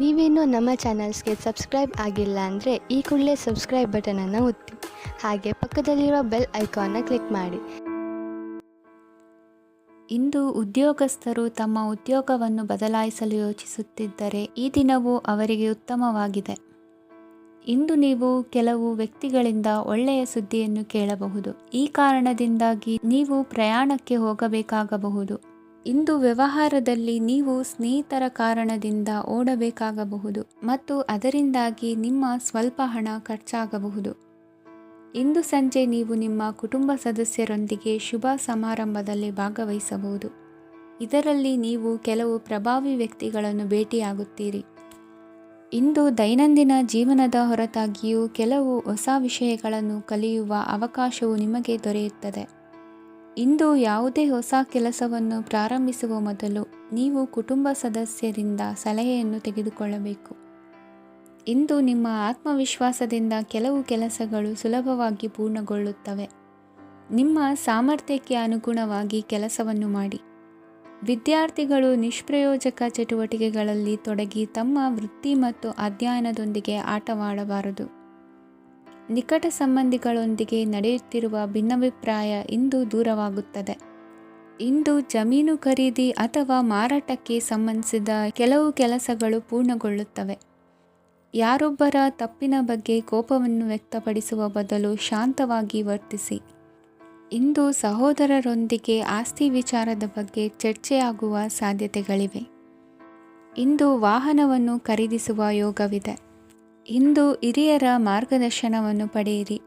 ನೀವೇನೂ ನಮ್ಮ ಚಾನಲ್ಸ್ಗೆ ಸಬ್ಸ್ಕ್ರೈಬ್ ಆಗಿಲ್ಲ ಅಂದರೆ ಈ ಕೂಡಲೇ ಸಬ್ಸ್ಕ್ರೈಬ್ ಬಟನನ್ನು ಒತ್ತಿ, ಹಾಗೆ ಪಕ್ಕದಲ್ಲಿರುವ ಬೆಲ್ ಐಕಾನ್ನ ಕ್ಲಿಕ್ ಮಾಡಿ. ಇಂದು ಉದ್ಯೋಗಸ್ಥರು ತಮ್ಮ ಉದ್ಯೋಗವನ್ನು ಬದಲಾಯಿಸಲು ಯೋಚಿಸುತ್ತಿದ್ದರೆ ಈ ದಿನವೂ ಅವರಿಗೆ ಉತ್ತಮವಾಗಿದೆ. ಇಂದು ನೀವು ಕೆಲವು ವ್ಯಕ್ತಿಗಳಿಂದ ಒಳ್ಳೆಯ ಸುದ್ದಿಯನ್ನು ಕೇಳಬಹುದು. ಈ ಕಾರಣದಿಂದಾಗಿ ನೀವು ಪ್ರಯಾಣಕ್ಕೆ ಹೋಗಬೇಕಾಗಬಹುದು. ಇಂದು ವ್ಯವಹಾರದಲ್ಲಿ ನೀವು ಸ್ನೇಹಿತರ ಕಾರಣದಿಂದ ಓಡಬೇಕಾಗಬಹುದು ಮತ್ತು ಅದರಿಂದಾಗಿ ನಿಮ್ಮ ಸ್ವಲ್ಪ ಹಣ ಖರ್ಚಾಗಬಹುದು. ಇಂದು ಸಂಜೆ ನೀವು ನಿಮ್ಮ ಕುಟುಂಬ ಸದಸ್ಯರೊಂದಿಗೆ ಶುಭ ಸಮಾರಂಭದಲ್ಲಿ ಭಾಗವಹಿಸಬಹುದು. ಇದರಲ್ಲಿ ನೀವು ಕೆಲವು ಪ್ರಭಾವಿ ವ್ಯಕ್ತಿಗಳನ್ನು ಭೇಟಿಯಾಗುತ್ತೀರಿ. ಇಂದು ದೈನಂದಿನ ಜೀವನದ ಹೊರತಾಗಿಯೂ ಕೆಲವು ಹೊಸ ವಿಷಯಗಳನ್ನು ಕಲಿಯುವ ಅವಕಾಶವು ನಿಮಗೆ ದೊರೆಯುತ್ತದೆ. ಇಂದು ಯಾವುದೇ ಹೊಸ ಕೆಲಸವನ್ನು ಪ್ರಾರಂಭಿಸುವ ಮೊದಲು ನೀವು ಕುಟುಂಬ ಸದಸ್ಯರಿಂದ ಸಲಹೆಯನ್ನು ತೆಗೆದುಕೊಳ್ಳಬೇಕು. ಇಂದು ನಿಮ್ಮ ಆತ್ಮವಿಶ್ವಾಸದಿಂದ ಕೆಲವು ಕೆಲಸಗಳು ಸುಲಭವಾಗಿ ಪೂರ್ಣಗೊಳ್ಳುತ್ತವೆ. ನಿಮ್ಮ ಸಾಮರ್ಥ್ಯಕ್ಕೆ ಅನುಗುಣವಾಗಿ ಕೆಲಸವನ್ನು ಮಾಡಿ. ವಿದ್ಯಾರ್ಥಿಗಳು ನಿಷ್ಪ್ರಯೋಜಕ ಚಟುವಟಿಕೆಗಳಲ್ಲಿ ತೊಡಗಿ ತಮ್ಮ ವೃತ್ತಿ ಮತ್ತು ಅಧ್ಯಯನದೊಂದಿಗೆ ಆಟವಾಡಬಾರದು. ನಿಕಟ ಸಂಬಂಧಿಗಳೊಂದಿಗೆ ನಡೆಯುತ್ತಿರುವ ಭಿನ್ನಾಭಿಪ್ರಾಯ ಇಂದು ದೂರವಾಗುತ್ತದೆ. ಇಂದು ಜಮೀನು ಖರೀದಿ ಅಥವಾ ಮಾರಾಟಕ್ಕೆ ಸಂಬಂಧಿಸಿದ ಕೆಲವು ಕೆಲಸಗಳು ಪೂರ್ಣಗೊಳ್ಳುತ್ತವೆ. ಯಾರೊಬ್ಬರ ತಪ್ಪಿನ ಬಗ್ಗೆ ಕೋಪವನ್ನು ವ್ಯಕ್ತಪಡಿಸುವ ಬದಲು ಶಾಂತವಾಗಿ ವರ್ತಿಸಿ. ಇಂದು ಸಹೋದರರೊಂದಿಗೆ ಆಸ್ತಿ ವಿಚಾರದ ಬಗ್ಗೆ ಚರ್ಚೆಯಾಗುವ ಸಾಧ್ಯತೆಗಳಿವೆ. ಇಂದು ವಾಹನವನ್ನು ಖರೀದಿಸುವ ಯೋಗವಿದೆ. ಇಂದು ಹಿರಿಯರ ಮಾರ್ಗದರ್ಶನವನ್ನು ಪಡೆಯಿರಿ.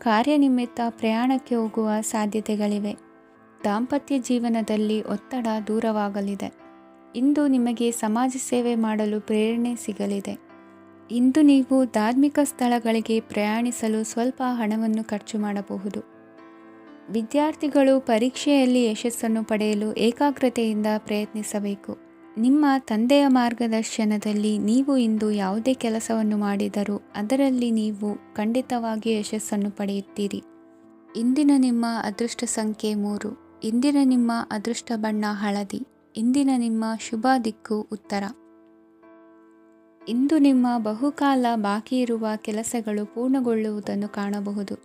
ಕಾರ್ಯನಿಮಿತ್ತ ಪ್ರಯಾಣಕ್ಕೆ ಹೋಗುವ ಸಾಧ್ಯತೆಗಳಿವೆ. ದಾಂಪತ್ಯ ಜೀವನದಲ್ಲಿ ಒತ್ತಡ ದೂರವಾಗಲಿದೆ. ಇಂದು ನಿಮಗೆ ಸಮಾಜ ಸೇವೆ ಮಾಡಲು ಪ್ರೇರಣೆ ಸಿಗಲಿದೆ. ಇಂದು ನೀವು ಧಾರ್ಮಿಕ ಸ್ಥಳಗಳಿಗೆ ಪ್ರಯಾಣಿಸಲು ಸ್ವಲ್ಪ ಹಣವನ್ನು ಖರ್ಚು ಮಾಡಬಹುದು. ವಿದ್ಯಾರ್ಥಿಗಳು ಪರೀಕ್ಷೆಯಲ್ಲಿ ಯಶಸ್ಸನ್ನು ಪಡೆಯಲು ಏಕಾಗ್ರತೆಯಿಂದ ಪ್ರಯತ್ನಿಸಬೇಕು. ನಿಮ್ಮ ತಂದೆಯ ಮಾರ್ಗದರ್ಶನದಲ್ಲಿ ನೀವು ಇಂದು ಯಾವುದೇ ಕೆಲಸವನ್ನು ಮಾಡಿದರೂ ಅದರಲ್ಲಿ ನೀವು ಖಂಡಿತವಾಗಿಯೂ ಯಶಸ್ಸನ್ನು ಪಡೆಯುತ್ತೀರಿ. ಇಂದಿನ ನಿಮ್ಮ ಅದೃಷ್ಟ ಸಂಖ್ಯೆ 3. ಇಂದಿನ ನಿಮ್ಮ ಅದೃಷ್ಟ ಬಣ್ಣ ಹಳದಿ. ಇಂದಿನ ನಿಮ್ಮ ಶುಭ ದಿಕ್ಕು ಉತ್ತರ. ಇಂದು ನಿಮ್ಮ ಬಹುಕಾಲ ಬಾಕಿ ಇರುವ ಕೆಲಸಗಳು ಪೂರ್ಣಗೊಳ್ಳುವುದನ್ನು ಕಾಣಬಹುದು.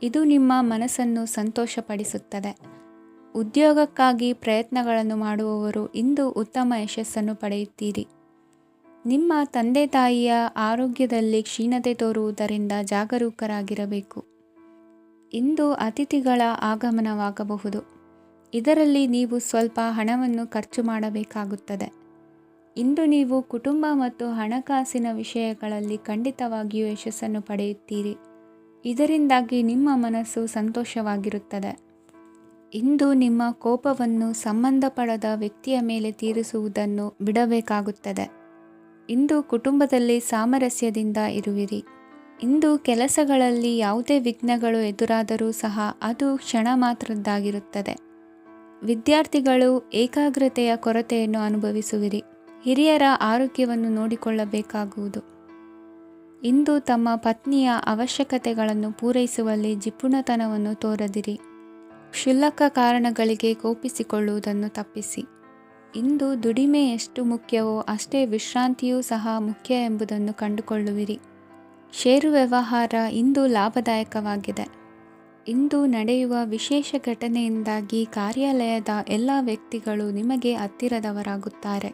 ಇದು ನಿಮ್ಮ ಮನಸ್ಸನ್ನು ಸಂತೋಷಪಡಿಸುತ್ತದೆ. ಉದ್ಯೋಗಕ್ಕಾಗಿ ಪ್ರಯತ್ನಗಳನ್ನು ಮಾಡುವವರು ಇಂದು ಉತ್ತಮ ಯಶಸ್ಸನ್ನು ಪಡೆಯುತ್ತೀರಿ. ನಿಮ್ಮ ತಂದೆ ತಾಯಿಯ ಆರೋಗ್ಯದಲ್ಲಿ ಕ್ಷೀಣತೆ ತೋರುವುದರಿಂದ ಜಾಗರೂಕರಾಗಿರಬೇಕು. ಇಂದು ಅತಿಥಿಗಳ ಆಗಮನವಾಗಬಹುದು. ಇದರಲ್ಲಿ ನೀವು ಸ್ವಲ್ಪ ಹಣವನ್ನು ಖರ್ಚು ಮಾಡಬೇಕಾಗುತ್ತದೆ. ಇಂದು ನೀವು ಕುಟುಂಬ ಮತ್ತು ಹಣಕಾಸಿನ ವಿಷಯಗಳಲ್ಲಿ ಖಂಡಿತವಾಗಿಯೂ ಯಶಸ್ಸನ್ನು ಪಡೆಯುತ್ತೀರಿ. ಇದರಿಂದಾಗಿ ನಿಮ್ಮ ಮನಸ್ಸು ಸಂತೋಷವಾಗಿರುತ್ತದೆ. ಇಂದು ನಿಮ್ಮ ಕೋಪವನ್ನು ಸಂಬಂಧಪಡದ ವ್ಯಕ್ತಿಯ ಮೇಲೆ ತೀರಿಸುವುದನ್ನು ಬಿಡಬೇಕಾಗುತ್ತದೆ. ಇಂದು ಕುಟುಂಬದಲ್ಲಿ ಸಾಮರಸ್ಯದಿಂದ ಇರುವಿರಿ. ಇಂದು ಕೆಲಸಗಳಲ್ಲಿ ಯಾವುದೇ ವಿಘ್ನಗಳು ಎದುರಾದರೂ ಸಹ ಅದು ಕ್ಷಣ ಮಾತ್ರದ್ದಾಗಿರುತ್ತದೆ. ವಿದ್ಯಾರ್ಥಿಗಳು ಏಕಾಗ್ರತೆಯ ಕೊರತೆಯನ್ನು ಅನುಭವಿಸುವಿರಿ. ಹಿರಿಯರ ಆರೋಗ್ಯವನ್ನು ನೋಡಿಕೊಳ್ಳಬೇಕಾಗುವುದು. ಇಂದು ತಮ್ಮ ಪತ್ನಿಯ ಅವಶ್ಯಕತೆಗಳನ್ನು ಪೂರೈಸುವಲ್ಲಿ ಜಿಪುಣತನವನ್ನು ತೋರದಿರಿ. ಕ್ಷುಲ್ಲಕ ಕಾರಣಗಳಿಗೆ ಕೋಪಿಸಿಕೊಳ್ಳುವುದನ್ನು ತಪ್ಪಿಸಿ. ಇಂದು ದುಡಿಮೆ ಎಷ್ಟು ಮುಖ್ಯವೋ ಅಷ್ಟೇ ವಿಶ್ರಾಂತಿಯೂ ಸಹ ಮುಖ್ಯ ಎಂಬುದನ್ನು ಕಂಡುಕೊಳ್ಳುವಿರಿ. ಷೇರು ವ್ಯವಹಾರ ಇಂದು ಲಾಭದಾಯಕವಾಗಿದೆ. ಇಂದು ನಡೆಯುವ ವಿಶೇಷ ಘಟನೆಯಿಂದಾಗಿ ಕಾರ್ಯಾಲಯದ ಎಲ್ಲ ವ್ಯಕ್ತಿಗಳು ನಿಮಗೆ ಹತ್ತಿರದವರಾಗುತ್ತಾರೆ.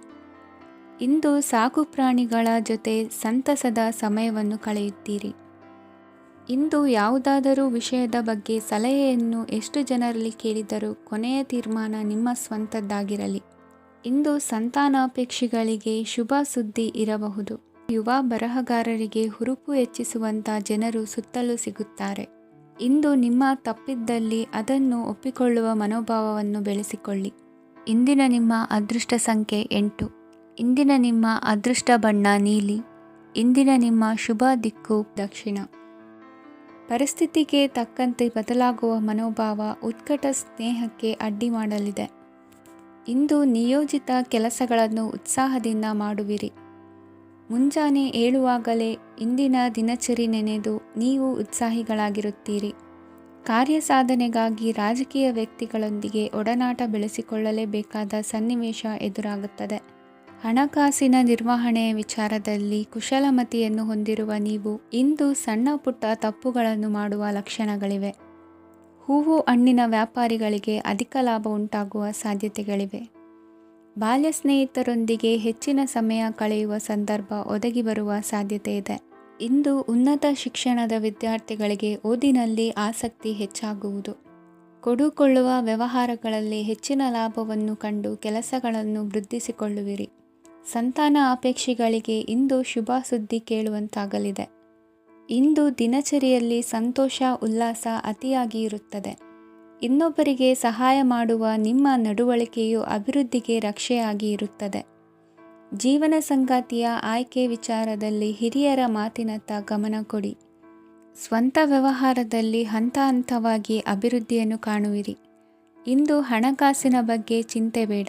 ಇಂದು ಸಾಕು ಪ್ರಾಣಿಗಳ ಜೊತೆ ಸಂತಸದ ಸಮಯವನ್ನು ಕಳೆಯುತ್ತೀರಿ. ಇಂದು ಯಾವುದಾದರೂ ವಿಷಯದ ಬಗ್ಗೆ ಸಲಹೆಯನ್ನು ಎಷ್ಟು ಜನರಲ್ಲಿ ಕೇಳಿದರೂ ಕೊನೆಯ ತೀರ್ಮಾನ ನಿಮ್ಮ ಸ್ವಂತದ್ದಾಗಿರಲಿ. ಇಂದು ಸಂತಾನಾಪೇಕ್ಷಿಗಳಿಗೆ ಶುಭ ಸುದ್ದಿ ಇರಬಹುದು. ಯುವ ಬರಹಗಾರರಿಗೆ ಹುರುಪು ಹೆಚ್ಚಿಸುವಂಥ ಜನರು ಸುತ್ತಲೂ ಸಿಗುತ್ತಾರೆ. ಇಂದು ನಿಮ್ಮ ತಪ್ಪಿದ್ದಲ್ಲಿ ಅದನ್ನು ಒಪ್ಪಿಕೊಳ್ಳುವ ಮನೋಭಾವವನ್ನು ಬೆಳೆಸಿಕೊಳ್ಳಿ. ಇಂದಿನ ನಿಮ್ಮ ಅದೃಷ್ಟ ಸಂಖ್ಯೆ 8. ಇಂದಿನ ನಿಮ್ಮ ಅದೃಷ್ಟ ಬಣ್ಣ ನೀಲಿ. ಇಂದಿನ ನಿಮ್ಮ ಶುಭ ದಿಕ್ಕು ದಕ್ಷಿಣ. ಪರಿಸ್ಥಿತಿಗೆ ತಕ್ಕಂತೆ ಬದಲಾಗುವ ಮನೋಭಾವ ಉತ್ಕಟ ಸ್ನೇಹಕ್ಕೆ ಅಡ್ಡಿ ಮಾಡಲಿದೆ. ಇಂದು ನಿಯೋಜಿತ ಕೆಲಸಗಳನ್ನು ಉತ್ಸಾಹದಿಂದ ಮಾಡುವಿರಿ. ಮುಂಜಾನೆ ಏಳುವಾಗಲೇ ಇಂದಿನ ದಿನಚರಿ ನೆನೆದು ನೀವು ಉತ್ಸಾಹಿಗಳಾಗಿರುತ್ತೀರಿ. ಕಾರ್ಯಸಾಧನೆಗಾಗಿ ರಾಜಕೀಯ ವ್ಯಕ್ತಿಗಳೊಂದಿಗೆ ಒಡನಾಟ ಬೆಳೆಸಿಕೊಳ್ಳಲೇಬೇಕಾದ ಸನ್ನಿವೇಶ ಎದುರಾಗುತ್ತದೆ. ಹಣಕಾಸಿನ ನಿರ್ವಹಣೆಯ ವಿಚಾರದಲ್ಲಿ ಕುಶಲಮತಿಯನ್ನು ಹೊಂದಿರುವ ನೀವು ಇಂದು ಸಣ್ಣ ಪುಟ್ಟ ತಪ್ಪುಗಳನ್ನು ಮಾಡುವ ಲಕ್ಷಣಗಳಿವೆ. ಹೂವು ಹಣ್ಣಿನ ವ್ಯಾಪಾರಿಗಳಿಗೆ ಅಧಿಕ ಲಾಭ ಉಂಟಾಗುವ ಸಾಧ್ಯತೆಗಳಿವೆ. ಬಾಲ್ಯ ಸ್ನೇಹಿತರೊಂದಿಗೆ ಹೆಚ್ಚಿನ ಸಮಯ ಕಳೆಯುವ ಸಂದರ್ಭ ಒದಗಿ ಬರುವ ಸಾಧ್ಯತೆ ಇದೆ. ಇಂದು ಉನ್ನತ ಶಿಕ್ಷಣದ ವಿದ್ಯಾರ್ಥಿಗಳಿಗೆ ಓದಿನಲ್ಲಿ ಆಸಕ್ತಿ ಹೆಚ್ಚಾಗುವುದು. ಕೊಡುಕೊಳ್ಳುವ ವ್ಯವಹಾರಗಳಲ್ಲಿ ಹೆಚ್ಚಿನ ಲಾಭವನ್ನು ಕಂಡು ಕೆಲಸಗಳನ್ನು ವೃದ್ಧಿಸಿಕೊಳ್ಳುವಿರಿ. ಸಂತಾನ ಅಪೇಕ್ಷಿಗಳಿಗೆ ಇಂದು ಶುಭ ಸುದ್ದಿ ಕೇಳುವಂತಾಗಲಿದೆ. ಇಂದು ದಿನಚರಿಯಲ್ಲಿ ಸಂತೋಷ ಉಲ್ಲಾಸ ಅತಿಯಾಗಿ ಇರುತ್ತದೆ. ಇನ್ನೊಬ್ಬರಿಗೆ ಸಹಾಯ ಮಾಡುವ ನಿಮ್ಮ ನಡವಳಿಕೆಯು ಅಭಿವೃದ್ಧಿಗೆ ರಕ್ಷೆಯಾಗಿ ಇರುತ್ತದೆ. ಜೀವನ ಸಂಗಾತಿಯ ಆಯ್ಕೆ ವಿಚಾರದಲ್ಲಿ ಹಿರಿಯರ ಮಾತಿನತ್ತ ಗಮನ ಕೊಡಿ. ಸ್ವಂತ ವ್ಯವಹಾರದಲ್ಲಿ ಹಂತ ಹಂತವಾಗಿ ಅಭಿವೃದ್ಧಿಯನ್ನು ಕಾಣುವಿರಿ. ಇಂದು ಹಣಕಾಸಿನ ಬಗ್ಗೆ ಚಿಂತೆ ಬೇಡ.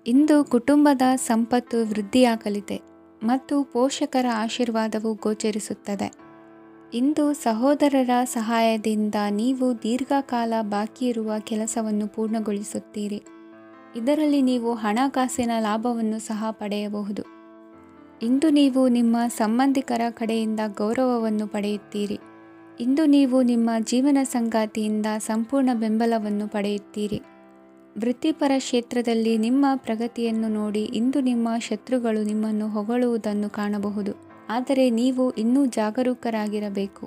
ಇಂದು ಕುಟುಂಬದ ಸಂಪತ್ತು ವೃದ್ಧಿಯಾಗಲಿದೆ ಮತ್ತು ಪೋಷಕರ ಆಶೀರ್ವಾದವು ಗೋಚರಿಸುತ್ತದೆ. ಇಂದು ಸಹೋದರರ ಸಹಾಯದಿಂದ ನೀವು ದೀರ್ಘಕಾಲ ಬಾಕಿ ಇರುವ ಕೆಲಸವನ್ನು ಪೂರ್ಣಗೊಳಿಸುತ್ತೀರಿ. ಇದರಲ್ಲಿ ನೀವು ಹಣಕಾಸಿನ ಲಾಭವನ್ನು ಸಹ ಪಡೆಯಬಹುದು. ಇಂದು ನೀವು ನಿಮ್ಮ ಸಂಬಂಧಿಕರ ಕಡೆಯಿಂದ ಗೌರವವನ್ನು ಪಡೆಯುತ್ತೀರಿ. ಇಂದು ನೀವು ನಿಮ್ಮ ಜೀವನ ಸಂಗಾತಿಯಿಂದ ಸಂಪೂರ್ಣ ಬೆಂಬಲವನ್ನು ಪಡೆಯುತ್ತೀರಿ. ವೃತ್ತಿಪರ ಕ್ಷೇತ್ರದಲ್ಲಿ ನಿಮ್ಮ ಪ್ರಗತಿಯನ್ನು ನೋಡಿ ಇಂದು ನಿಮ್ಮ ಶತ್ರುಗಳು ನಿಮ್ಮನ್ನು ಹೊಗಳುವುದನ್ನು ಕಾಣಬಹುದು. ಆದರೆ ನೀವು ಇನ್ನೂ ಜಾಗರೂಕರಾಗಿರಬೇಕು.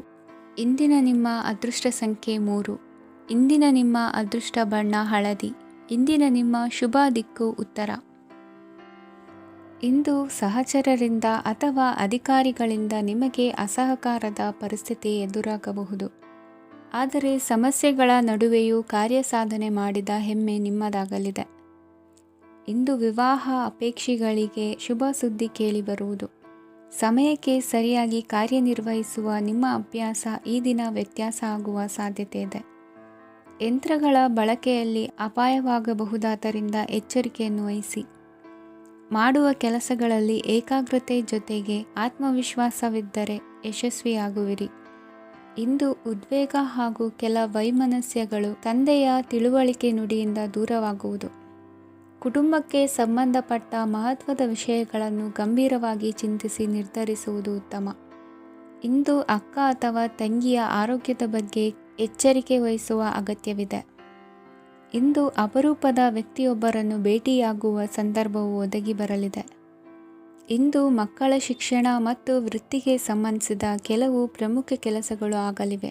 ಇಂದಿನ ನಿಮ್ಮ ಅದೃಷ್ಟ ಸಂಖ್ಯೆ 3. ಇಂದಿನ ನಿಮ್ಮ ಅದೃಷ್ಟ ಬಣ್ಣ ಹಳದಿ. ಇಂದಿನ ನಿಮ್ಮ ಶುಭ ದಿಕ್ಕು ಉತ್ತರ. ಇಂದು ಸಹಚರರಿಂದ ಅಥವಾ ಅಧಿಕಾರಿಗಳಿಂದ ನಿಮಗೆ ಅಸಹಕಾರದ ಪರಿಸ್ಥಿತಿ ಎದುರಾಗಬಹುದು. ಆದರೆ ಸಮಸ್ಯೆಗಳ ನಡುವೆಯೂ ಕಾರ್ಯಸಾಧನೆ ಮಾಡಿದ ಹೆಮ್ಮೆ ನಿಮ್ಮದಾಗಲಿದೆ. ಇಂದು ವಿವಾಹ ಅಪೇಕ್ಷಿಗಳಿಗೆ ಶುಭ ಸುದ್ದಿ ಕೇಳಿಬರುವುದು. ಸಮಯಕ್ಕೆ ಸರಿಯಾಗಿ ಕಾರ್ಯನಿರ್ವಹಿಸುವ ನಿಮ್ಮ ಅಭ್ಯಾಸ ಈ ದಿನ ವ್ಯತ್ಯಾಸ ಆಗುವ ಸಾಧ್ಯತೆ ಇದೆ. ಯಂತ್ರಗಳ ಬಳಕೆಯಲ್ಲಿ ಅಪಾಯವಾಗಬಹುದಾದ್ದರಿಂದ ಎಚ್ಚರಿಕೆಯನ್ನು ವಹಿಸಿ. ಮಾಡುವ ಕೆಲಸಗಳಲ್ಲಿ ಏಕಾಗ್ರತೆ ಜೊತೆಗೆ ಆತ್ಮವಿಶ್ವಾಸವಿದ್ದರೆ ಯಶಸ್ವಿಯಾಗುವಿರಿ. ಇಂದು ಉದ್ವೇಗ ಹಾಗೂ ಕೆಲ ವೈಮನಸ್ಯಗಳು ತಂದೆಯ ತಿಳುವಳಿಕೆ ನುಡಿಯಿಂದ ದೂರವಾಗುವುದು. ಕುಟುಂಬಕ್ಕೆ ಸಂಬಂಧಪಟ್ಟ ಮಹತ್ವದ ವಿಷಯಗಳನ್ನು ಗಂಭೀರವಾಗಿ ಚಿಂತಿಸಿ ನಿರ್ಧರಿಸುವುದು ಉತ್ತಮ. ಇಂದು ಅಕ್ಕ ಅಥವಾ ತಂಗಿಯ ಆರೋಗ್ಯದ ಬಗ್ಗೆ ಎಚ್ಚರಿಕೆ ವಹಿಸುವ ಅಗತ್ಯವಿದೆ. ಇಂದು ಅಪರೂಪದ ವ್ಯಕ್ತಿಯೊಬ್ಬರನ್ನು ಭೇಟಿಯಾಗುವ ಸಂದರ್ಭವು ಒದಗಿ ಬರಲಿದೆ. ಇಂದು ಮಕ್ಕಳ ಶಿಕ್ಷಣ ಮತ್ತು ವೃತ್ತಿಗೆ ಸಂಬಂಧಿಸಿದ ಕೆಲವು ಪ್ರಮುಖ ಕೆಲಸಗಳು ಆಗಲಿವೆ.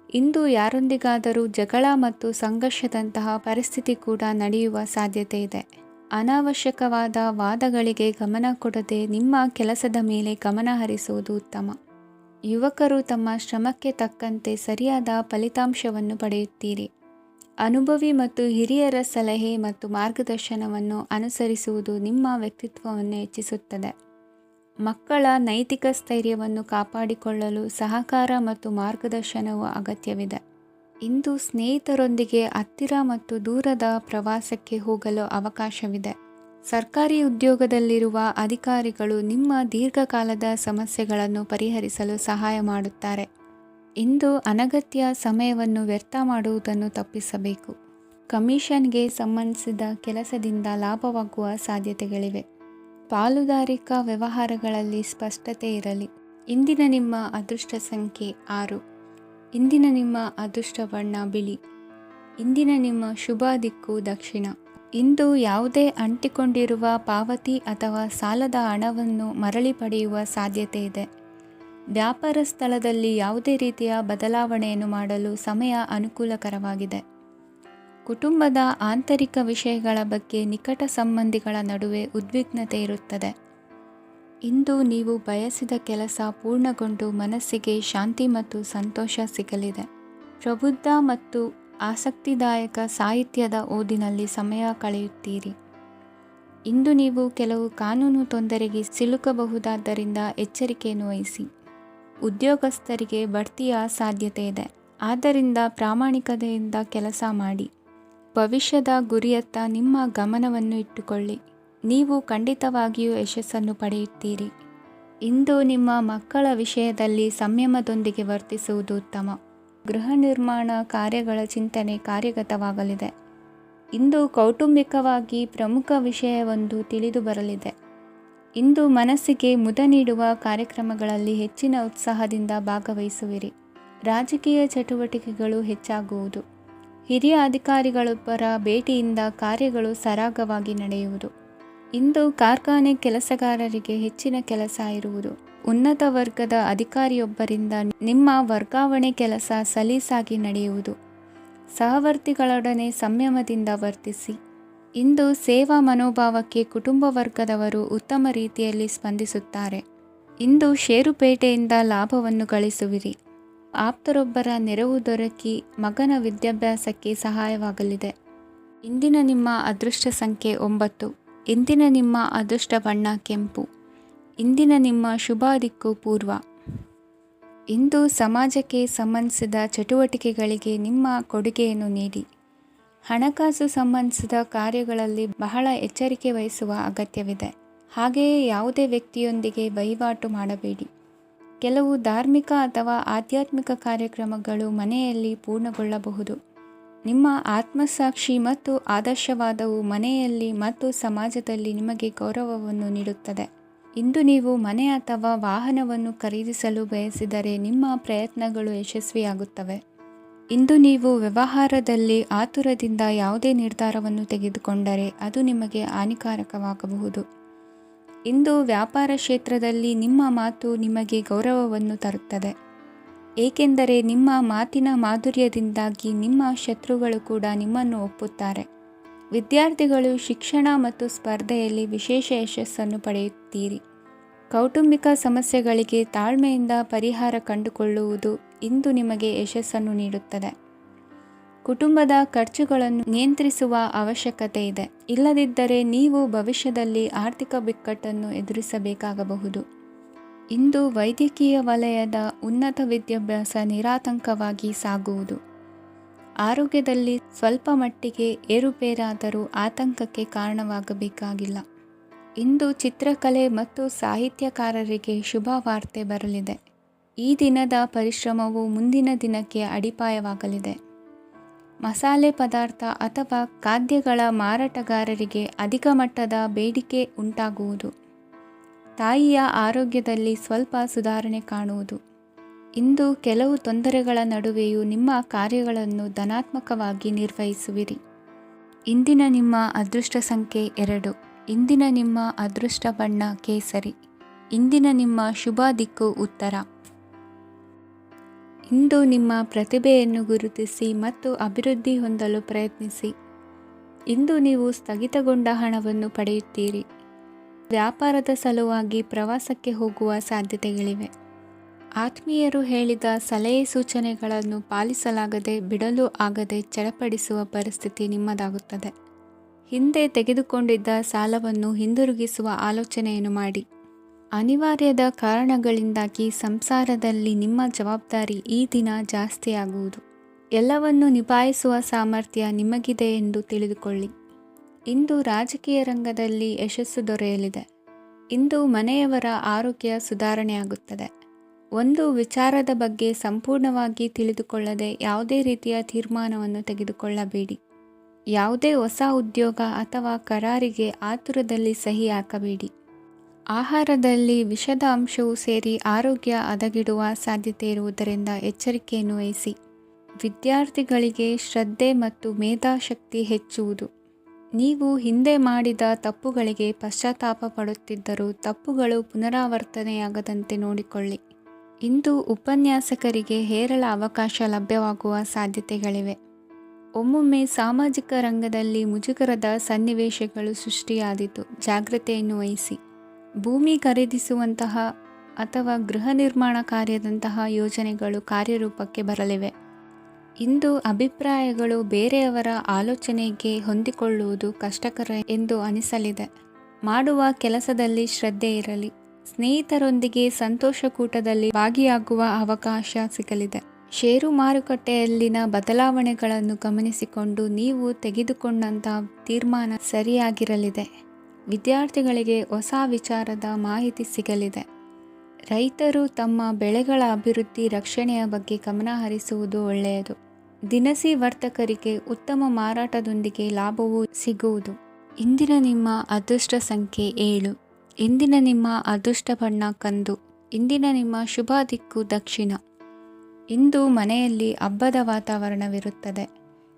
ಇಂದು ಯಾರೊಂದಿಗಾದರೂ ಜಗಳ ಮತ್ತು ಸಂಘರ್ಷದಂತಹ ಪರಿಸ್ಥಿತಿ ಕೂಡ ನಡೆಯುವ ಸಾಧ್ಯತೆ ಇದೆ. ಅನಾವಶ್ಯಕವಾದ ವಾದಗಳಿಗೆ ಗಮನ ಕೊಡದೆ ನಿಮ್ಮ ಕೆಲಸದ ಮೇಲೆ ಗಮನ ಹರಿಸುವುದು ಉತ್ತಮ. ಯುವಕರು ತಮ್ಮ ಶ್ರಮಕ್ಕೆ ತಕ್ಕಂತೆ ಸರಿಯಾದ ಫಲಿತಾಂಶವನ್ನು ಪಡೆಯುತ್ತೀರಿ. ಅನುಭವಿ ಮತ್ತು ಹಿರಿಯರ ಸಲಹೆ ಮತ್ತು ಮಾರ್ಗದರ್ಶನವನ್ನು ಅನುಸರಿಸುವುದು ನಿಮ್ಮ ವ್ಯಕ್ತಿತ್ವವನ್ನು ಹೆಚ್ಚಿಸುತ್ತದೆ. ಮಕ್ಕಳ ನೈತಿಕ ಸ್ಥೈರ್ಯವನ್ನು ಕಾಪಾಡಿಕೊಳ್ಳಲು ಸಹಕಾರ ಮತ್ತು ಮಾರ್ಗದರ್ಶನವು ಅಗತ್ಯವಿದೆ. ಇಂದು ಸ್ನೇಹಿತರೊಂದಿಗೆ ಹತ್ತಿರ ಮತ್ತು ದೂರದ ಪ್ರವಾಸಕ್ಕೆ ಹೋಗಲು ಅವಕಾಶವಿದೆ. ಸರ್ಕಾರಿ ಉದ್ಯೋಗದಲ್ಲಿರುವ ಅಧಿಕಾರಿಗಳು ನಿಮ್ಮ ದೀರ್ಘಕಾಲದ ಸಮಸ್ಯೆಗಳನ್ನು ಪರಿಹರಿಸಲು ಸಹಾಯ ಮಾಡುತ್ತಾರೆ. ಇಂದು ಅನಗತ್ಯ ಸಮಯವನ್ನು ವ್ಯರ್ಥ ಮಾಡುವುದನ್ನು ತಪ್ಪಿಸಬೇಕು. ಕಮಿಷನ್ಗೆ ಸಂಬಂಧಿಸಿದ ಕೆಲಸದಿಂದ ಲಾಭವಾಗುವ ಸಾಧ್ಯತೆಗಳಿವೆ. ಪಾಲುದಾರಿಕಾ ವ್ಯವಹಾರಗಳಲ್ಲಿ ಸ್ಪಷ್ಟತೆ ಇರಲಿ. ಇಂದಿನ ನಿಮ್ಮ ಅದೃಷ್ಟ ಸಂಖ್ಯೆ 6. ಇಂದಿನ ನಿಮ್ಮ ಅದೃಷ್ಟ ಬಣ್ಣ ಬಿಳಿ. ಇಂದಿನ ನಿಮ್ಮ ಶುಭ ದಿಕ್ಕು ದಕ್ಷಿಣ. ಇಂದು ಯಾವುದೇ ಅಂಟಿಕೊಂಡಿರುವ ಪಾವತಿ ಅಥವಾ ಸಾಲದ ಹಣವನ್ನು ಮರಳಿ ಪಡೆಯುವ ಸಾಧ್ಯತೆ ಇದೆ. ವ್ಯಾಪಾರ ಸ್ಥಳದಲ್ಲಿ ಯಾವುದೇ ರೀತಿಯ ಬದಲಾವಣೆಯನ್ನು ಮಾಡಲು ಸಮಯ ಅನುಕೂಲಕರವಾಗಿದೆ. ಕುಟುಂಬದ ಆಂತರಿಕ ವಿಷಯಗಳ ಬಗ್ಗೆ ನಿಕಟ ಸಂಬಂಧಿಗಳ ನಡುವೆ ಉದ್ವಿಗ್ನತೆ ಇರುತ್ತದೆ. ಇಂದು ನೀವು ಬಯಸಿದ ಕೆಲಸ ಪೂರ್ಣಗೊಂಡು ಮನಸ್ಸಿಗೆ ಶಾಂತಿ ಮತ್ತು ಸಂತೋಷ ಸಿಗಲಿದೆ. ಪ್ರಬುದ್ಧ ಮತ್ತು ಆಸಕ್ತಿದಾಯಕ ಸಾಹಿತ್ಯದ ಓದಿನಲ್ಲಿ ಸಮಯ ಕಳೆಯುತ್ತೀರಿ. ಇಂದು ನೀವು ಕೆಲವು ಕಾನೂನು ತೊಂದರೆಗೆ ಸಿಲುಕಬಹುದಾದ್ದರಿಂದ ಎಚ್ಚರಿಕೆಯನ್ನು ವಹಿಸಿ. ಉದ್ಯೋಗಸ್ಥರಿಗೆ ಬಡ್ತಿಯ ಸಾಧ್ಯತೆ ಇದೆ. ಆದ್ದರಿಂದ ಪ್ರಾಮಾಣಿಕತೆಯಿಂದ ಕೆಲಸ ಮಾಡಿ. ಭವಿಷ್ಯದ ಗುರಿಯತ್ತ ನಿಮ್ಮ ಗಮನವನ್ನು ಇಟ್ಟುಕೊಳ್ಳಿ. ನೀವು ಖಂಡಿತವಾಗಿಯೂ ಯಶಸ್ಸನ್ನು ಪಡೆಯುತ್ತೀರಿ. ಇಂದು ನಿಮ್ಮ ಮಕ್ಕಳ ವಿಷಯದಲ್ಲಿ ಸಂಯಮದೊಂದಿಗೆ ವರ್ತಿಸುವುದು ಉತ್ತಮ. ಗೃಹ ನಿರ್ಮಾಣ ಕಾರ್ಯಗಳ ಚಿಂತನೆ ಕಾರ್ಯಗತವಾಗಲಿದೆ. ಇಂದು ಕೌಟುಂಬಿಕವಾಗಿ ಪ್ರಮುಖ ವಿಷಯವೊಂದು ತಿಳಿದು ಬರಲಿದೆ. ಇಂದು ಮನಸ್ಸಿಗೆ ಮುದ ನೀಡುವ ಕಾರ್ಯಕ್ರಮಗಳಲ್ಲಿ ಹೆಚ್ಚಿನ ಉತ್ಸಾಹದಿಂದ ಭಾಗವಹಿಸುವಿರಿ. ರಾಜಕೀಯ ಚಟುವಟಿಕೆಗಳು ಹೆಚ್ಚಾಗುವುದು. ಹಿರಿಯ ಅಧಿಕಾರಿಗಳೊಬ್ಬರ ಭೇಟಿಯಿಂದ ಕಾರ್ಯಗಳು ಸರಾಗವಾಗಿ ನಡೆಯುವುದು. ಇಂದು ಕಾರ್ಖಾನೆ ಕೆಲಸಗಾರರಿಗೆ ಹೆಚ್ಚಿನ ಕೆಲಸ ಇರುವುದು. ಉನ್ನತ ವರ್ಗದ ಅಧಿಕಾರಿಯೊಬ್ಬರಿಂದ ನಿಮ್ಮ ವರ್ಗಾವಣೆ ಕೆಲಸ ಸಲೀಸಾಗಿ ನಡೆಯುವುದು. ಸಹವರ್ತಿಗಳೊಡನೆ ಸಂಯಮದಿಂದ ವರ್ತಿಸಿ. ಇಂದು ಸೇವಾ ಮನೋಭಾವಕ್ಕೆ ಕುಟುಂಬ ವರ್ಗದವರು ಉತ್ತಮ ರೀತಿಯಲ್ಲಿ ಸ್ಪಂದಿಸುತ್ತಾರೆ. ಇಂದು ಷೇರುಪೇಟೆಯಿಂದ ಲಾಭವನ್ನು ಗಳಿಸುವಿರಿ. ಆಪ್ತರೊಬ್ಬರ ನೆರವು ದೊರಕಿ ಮಗನ ವಿದ್ಯಾಭ್ಯಾಸಕ್ಕೆ ಸಹಾಯವಾಗಲಿದೆ. ಇಂದಿನ ನಿಮ್ಮ ಅದೃಷ್ಟ ಸಂಖ್ಯೆ 9. ಇಂದಿನ ನಿಮ್ಮ ಅದೃಷ್ಟ ಬಣ್ಣ ಕೆಂಪು. ಇಂದಿನ ನಿಮ್ಮ ಶುಭ ದಿಕ್ಕು ಪೂರ್ವ. ಇಂದು ಸಮಾಜಕ್ಕೆ ಸಂಬಂಧಿಸಿದ ಚಟುವಟಿಕೆಗಳಿಗೆ ನಿಮ್ಮ ಕೊಡುಗೆಯನ್ನು ನೀಡಿ. ಹಣಕಾಸು ಸಂಬಂಧಿಸಿದ ಕಾರ್ಯಗಳಲ್ಲಿ ಬಹಳ ಎಚ್ಚರಿಕೆ ವಹಿಸುವ ಅಗತ್ಯವಿದೆ. ಹಾಗೆಯೇ ಯಾವುದೇ ವ್ಯಕ್ತಿಯೊಂದಿಗೆ ವಹಿವಾಟು ಮಾಡಬೇಡಿ. ಕೆಲವು ಧಾರ್ಮಿಕ ಅಥವಾ ಆಧ್ಯಾತ್ಮಿಕ ಕಾರ್ಯಕ್ರಮಗಳು ಮನೆಯಲ್ಲಿ ಪೂರ್ಣಗೊಳ್ಳಬಹುದು. ನಿಮ್ಮ ಆತ್ಮಸಾಕ್ಷಿ ಮತ್ತು ಆದರ್ಶವಾದವು ಮನೆಯಲ್ಲಿ ಮತ್ತು ಸಮಾಜದಲ್ಲಿ ನಿಮಗೆ ಗೌರವವನ್ನು ನೀಡುತ್ತದೆ. ಇಂದು ನೀವು ಮನೆ ಅಥವಾ ವಾಹನವನ್ನು ಖರೀದಿಸಲು ಬಯಸಿದರೆ ನಿಮ್ಮ ಪ್ರಯತ್ನಗಳು ಯಶಸ್ವಿಯಾಗುತ್ತವೆ. ಇಂದು ನೀವು ವ್ಯವಹಾರದಲ್ಲಿ ಆತುರದಿಂದ ಯಾವುದೇ ನಿರ್ಧಾರವನ್ನು ತೆಗೆದುಕೊಂಡರೆ ಅದು ನಿಮಗೆ ಹಾನಿಕಾರಕವಾಗಬಹುದು. ಇಂದು ವ್ಯಾಪಾರ ಕ್ಷೇತ್ರದಲ್ಲಿ ನಿಮ್ಮ ಮಾತು ನಿಮಗೆ ಗೌರವವನ್ನು ತರುತ್ತದೆ, ಏಕೆಂದರೆ ನಿಮ್ಮ ಮಾತಿನ ಮಾಧುರ್ಯದಿಂದಾಗಿ ನಿಮ್ಮ ಶತ್ರುಗಳು ಕೂಡ ನಿಮ್ಮನ್ನು ಒಪ್ಪುತ್ತಾರೆ. ವಿದ್ಯಾರ್ಥಿಗಳು ಶಿಕ್ಷಣ ಮತ್ತು ಸ್ಪರ್ಧೆಯಲ್ಲಿ ವಿಶೇಷ ಯಶಸ್ಸನ್ನು ಪಡೆಯುತ್ತೀರಿ. ಕೌಟುಂಬಿಕ ಸಮಸ್ಯೆಗಳಿಗೆ ತಾಳ್ಮೆಯಿಂದ ಪರಿಹಾರ ಕಂಡುಕೊಳ್ಳುವುದು ಇಂದು ನಿಮಗೆ ಯಶಸ್ಸನ್ನು ನೀಡುತ್ತದೆ. ಕುಟುಂಬದ ಖರ್ಚುಗಳನ್ನು ನಿಯಂತ್ರಿಸುವ ಅವಶ್ಯಕತೆ ಇದೆ. ಇಲ್ಲದಿದ್ದರೆ ನೀವು ಭವಿಷ್ಯದಲ್ಲಿ ಆರ್ಥಿಕ ಬಿಕ್ಕಟ್ಟನ್ನು ಎದುರಿಸಬೇಕಾಗಬಹುದು. ಇಂದು ವೈದ್ಯಕೀಯ ವಲಯದ ಉನ್ನತ ವಿದ್ಯಾಭ್ಯಾಸ ನಿರಾತಂಕವಾಗಿ ಸಾಗುವುದು. ಆರೋಗ್ಯದಲ್ಲಿ ಸ್ವಲ್ಪ ಮಟ್ಟಿಗೆ ಏರುಪೇರಾದರೂ ಆತಂಕಕ್ಕೆ ಕಾರಣವಾಗಬೇಕಾಗಿಲ್ಲ. ಇಂದು ಚಿತ್ರಕಲೆ ಮತ್ತು ಸಾಹಿತ್ಯಕಾರರಿಗೆ ಶುಭ ವಾರ್ತೆ ಬರಲಿದೆ. ಈ ದಿನದ ಪರಿಶ್ರಮವು ಮುಂದಿನ ದಿನಕ್ಕೆ ಅಡಿಪಾಯವಾಗಲಿದೆ. ಮಸಾಲೆ ಪದಾರ್ಥ ಅಥವಾ ಖಾದ್ಯಗಳ ಮಾರಾಟಗಾರರಿಗೆ ಅಧಿಕ ಮಟ್ಟದ ಬೇಡಿಕೆ ಉಂಟಾಗುವುದು. ತಾಯಿಯ ಆರೋಗ್ಯದಲ್ಲಿ ಸ್ವಲ್ಪ ಸುಧಾರಣೆ ಕಾಣುವುದು. ಇಂದು ಕೆಲವು ತೊಂದರೆಗಳ ನಡುವೆಯೂ ನಿಮ್ಮ ಕಾರ್ಯಗಳನ್ನು ಧನಾತ್ಮಕವಾಗಿ ನಿರ್ವಹಿಸುವಿರಿ. ಇಂದಿನ ನಿಮ್ಮ ಅದೃಷ್ಟ ಸಂಖ್ಯೆ 2. ಇಂದಿನ ನಿಮ್ಮ ಅದೃಷ್ಟ ಬಣ್ಣ ಕೇಸರಿ. ಇಂದಿನ ನಿಮ್ಮ ಶುಭ ದಿಕ್ಕು ಉತ್ತರ. ಇಂದು ನಿಮ್ಮ ಪ್ರತಿಭೆಯನ್ನು ಗುರುತಿಸಿ ಮತ್ತು ಅಭಿವೃದ್ಧಿ ಹೊಂದಲು ಪ್ರಯತ್ನಿಸಿ. ಇಂದು ನೀವು ಸ್ಥಗಿತಗೊಂಡ ಹಣವನ್ನು ಪಡೆಯುತ್ತೀರಿ. ವ್ಯಾಪಾರದ ಸಲುವಾಗಿ ಪ್ರವಾಸಕ್ಕೆ ಹೋಗುವ ಸಾಧ್ಯತೆಗಳಿವೆ. ಆತ್ಮೀಯರು ಹೇಳಿದ ಸಲಹೆ ಸೂಚನೆಗಳನ್ನು ಪಾಲಿಸಲಾಗದೆ ಬಿಡಲು ಆಗದೆ ಚಡಪಡಿಸುವ ಪರಿಸ್ಥಿತಿ ನಿಮ್ಮದಾಗುತ್ತದೆ. ಹಿಂದೆ ತೆಗೆದುಕೊಂಡಿದ್ದ ಸಾಲವನ್ನು ಹಿಂದಿರುಗಿಸುವ ಆಲೋಚನೆಯನ್ನು ಮಾಡಿ. ಅನಿವಾರ್ಯದ ಕಾರಣಗಳಿಂದಾಗಿ ಸಂಸಾರದಲ್ಲಿ ನಿಮ್ಮ ಜವಾಬ್ದಾರಿ ಈ ದಿನ ಜಾಸ್ತಿಯಾಗುವುದು. ಎಲ್ಲವನ್ನು ನಿಭಾಯಿಸುವ ಸಾಮರ್ಥ್ಯ ನಿಮಗಿದೆ ಎಂದು ತಿಳಿದುಕೊಳ್ಳಿ. ಇಂದು ರಾಜಕೀಯ ರಂಗದಲ್ಲಿ ಯಶಸ್ಸು ದೊರೆಯಲಿದೆ. ಇಂದು ಮನೆಯವರ ಆರೋಗ್ಯ ಸುಧಾರಣೆಯಾಗುತ್ತದೆ. ಒಂದು ವಿಚಾರದ ಬಗ್ಗೆ ಸಂಪೂರ್ಣವಾಗಿ ತಿಳಿದುಕೊಳ್ಳದೆ ಯಾವುದೇ ರೀತಿಯ ತೀರ್ಮಾನವನ್ನು ತೆಗೆದುಕೊಳ್ಳಬೇಡಿ. ಯಾವುದೇ ಹೊಸ ಉದ್ಯೋಗ ಅಥವಾ ಕರಾರಿಗೆ ಆತುರದಲ್ಲಿ ಸಹಿ ಹಾಕಬೇಡಿ. ಆಹಾರದಲ್ಲಿ ವಿಷದ ಅಂಶವು ಸೇರಿ ಆರೋಗ್ಯ ಹದಗೆಡುವ ಸಾಧ್ಯತೆ ಇರುವುದರಿಂದ ಎಚ್ಚರಿಕೆಯನ್ನು ವಹಿಸಿ. ವಿದ್ಯಾರ್ಥಿಗಳಿಗೆ ಶ್ರದ್ಧೆ ಮತ್ತು ಮೇಧಾಶಕ್ತಿ ಹೆಚ್ಚುವುದು. ನೀವು ಹಿಂದೆ ಮಾಡಿದ ತಪ್ಪುಗಳಿಗೆ ಪಶ್ಚಾತ್ತಾಪ ಪಡುತ್ತಿದ್ದರೂ ತಪ್ಪುಗಳು ಪುನರಾವರ್ತನೆಯಾಗದಂತೆ ನೋಡಿಕೊಳ್ಳಿ. ಇಂದು ಉಪನ್ಯಾಸಕರಿಗೆ ಹೇರಳ ಅವಕಾಶ ಲಭ್ಯವಾಗುವ ಸಾಧ್ಯತೆಗಳಿವೆ. ಒಮ್ಮೊಮ್ಮೆ ಸಾಮಾಜಿಕ ರಂಗದಲ್ಲಿ ಮುಜುಗರದ ಸನ್ನಿವೇಶಗಳು ಸೃಷ್ಟಿಯಾದೀತು. ಜಾಗ್ರತೆಯನ್ನು ವಹಿಸಿ. ಭೂಮಿ ಖರೀದಿಸುವಂತಹ ಅಥವಾ ಗೃಹ ನಿರ್ಮಾಣ ಕಾರ್ಯದಂತಹ ಯೋಜನೆಗಳು ಕಾರ್ಯರೂಪಕ್ಕೆ ಬರಲಿವೆ. ಇಂದು ಅಭಿಪ್ರಾಯಗಳು ಬೇರೆಯವರ ಆಲೋಚನೆಗೆ ಹೊಂದಿಕೊಳ್ಳುವುದು ಕಷ್ಟಕರ ಎಂದು ಅನಿಸಲಿದೆ. ಮಾಡುವ ಕೆಲಸದಲ್ಲಿ ಶ್ರದ್ಧೆ ಇರಲಿ. ಸ್ನೇಹಿತರೊಂದಿಗೆ ಸಂತೋಷಕೂಟದಲ್ಲಿ ಭಾಗಿಯಾಗುವ ಅವಕಾಶ ಸಿಗಲಿದೆ. ಷೇರು ಮಾರುಕಟ್ಟೆಯಲ್ಲಿನ ಬದಲಾವಣೆಗಳನ್ನು ಗಮನಿಸಿಕೊಂಡು ನೀವು ತೆಗೆದುಕೊಂಡಂಥ ತೀರ್ಮಾನ ಸರಿಯಾಗಿರಲಿದೆ. ವಿದ್ಯಾರ್ಥಿಗಳಿಗೆ ಹೊಸ ವಿಚಾರದ ಮಾಹಿತಿ ಸಿಗಲಿದೆ. ರೈತರು ತಮ್ಮ ಬೆಳೆಗಳ ಅಭಿವೃದ್ಧಿ ರಕ್ಷಣೆಯ ಬಗ್ಗೆ ಗಮನ ಹರಿಸುವುದು ಒಳ್ಳೆಯದು. ದಿನಸಿ ವರ್ತಕರಿಗೆ ಉತ್ತಮ ಮಾರಾಟದೊಂದಿಗೆ ಲಾಭವೂ ಸಿಗುವುದು. ಇಂದಿನ ನಿಮ್ಮ ಅದೃಷ್ಟ ಸಂಖ್ಯೆ 7. ಇಂದಿನ ನಿಮ್ಮ ಅದೃಷ್ಟ ಬಣ್ಣ ಕಂದು. ಇಂದಿನ ನಿಮ್ಮ ಶುಭ ದಿಕ್ಕು ದಕ್ಷಿಣ. ಇಂದು ಮನೆಯಲ್ಲಿ ಹಬ್ಬದ ವಾತಾವರಣವಿರುತ್ತದೆ.